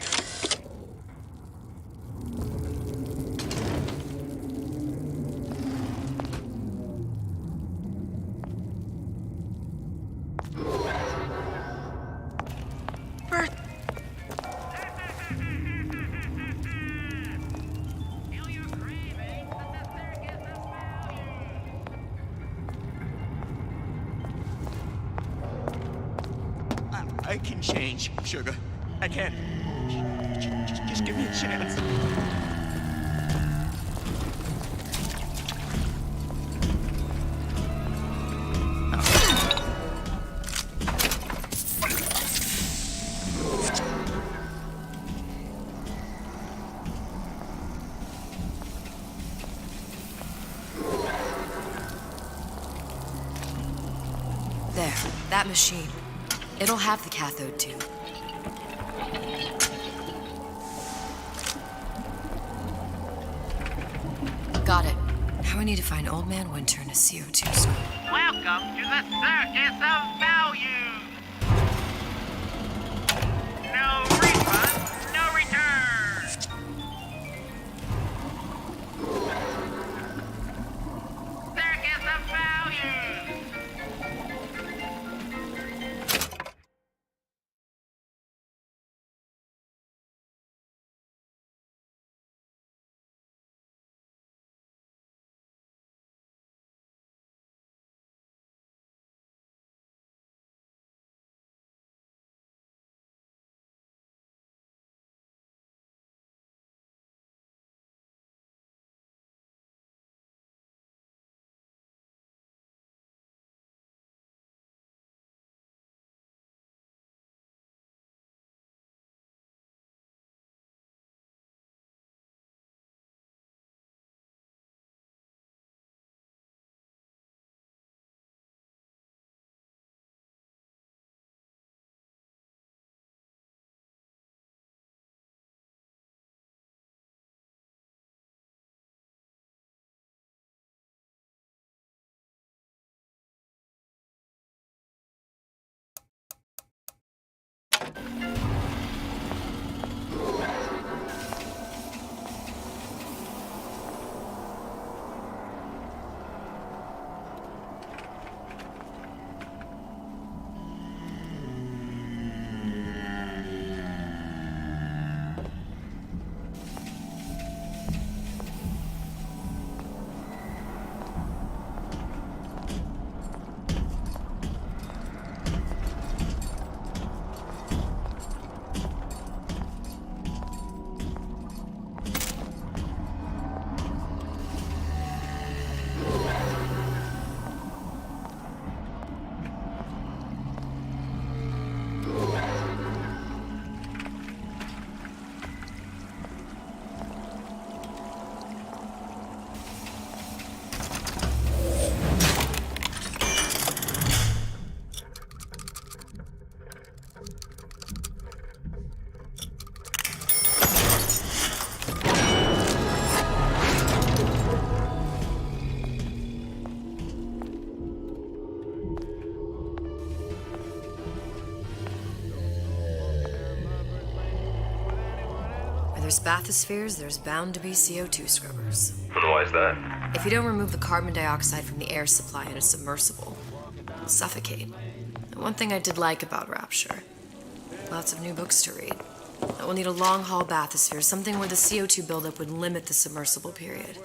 I can change, Sugar. I can. Just give me a chance. There, that machine. It'll have the cathode tube. Got it. Now I need to find Old Man Winter in a CO2 scrub. Welcome to the circus of value. No refund, no return. Circus of value. There's bathyspheres, there's bound to be CO2 scrubbers. And why is that? If you don't remove the carbon dioxide from the air supply in a submersible, it'll suffocate. And one thing I did like about Rapture, lots of new books to read. That we'll need a long-haul bathysphere, something where the CO2 buildup would limit the submersible period.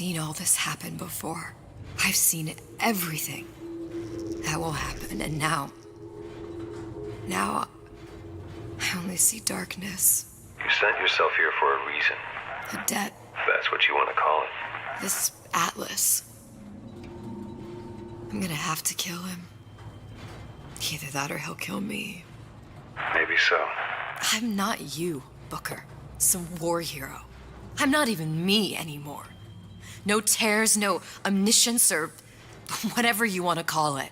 seen all this happen before. I've seen everything that will happen, and now I only see darkness. You sent yourself here for a reason. A debt. If that's what you want to call it. This Atlas. I'm gonna have to kill him. Either that or he'll kill me. Maybe so. I'm not you, Booker. Some war hero. I'm not even me anymore. No tears, no omniscience, or whatever you want to call it.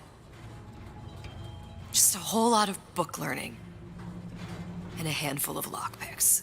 Just a whole lot of book learning. And a handful of lockpicks.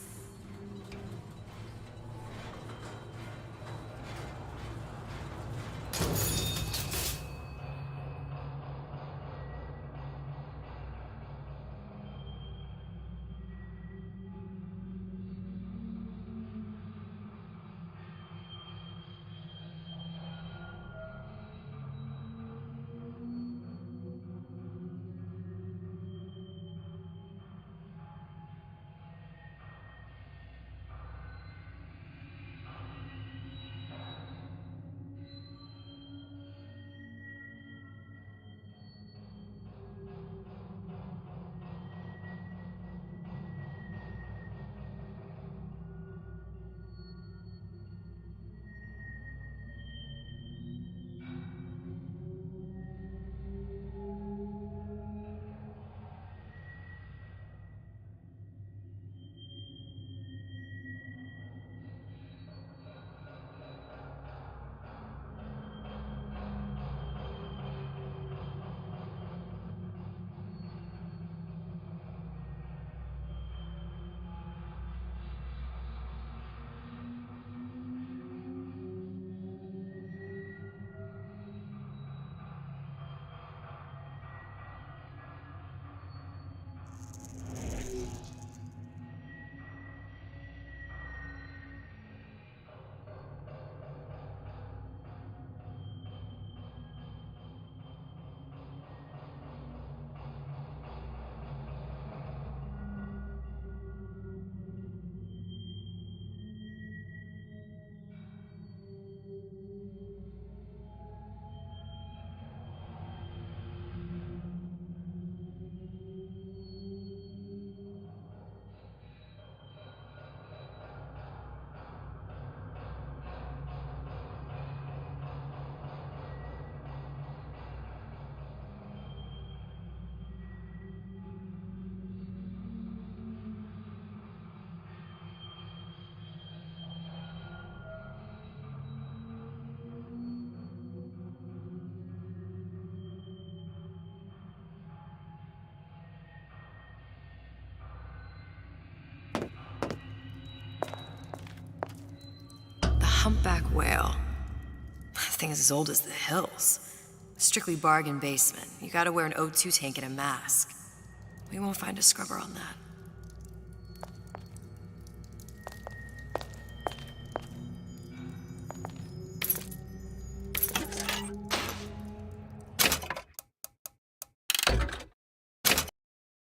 Humpback whale. That thing is as old as the hills. Strictly bargain basement. You gotta wear an O2 tank and a mask. We won't find a scrubber on that.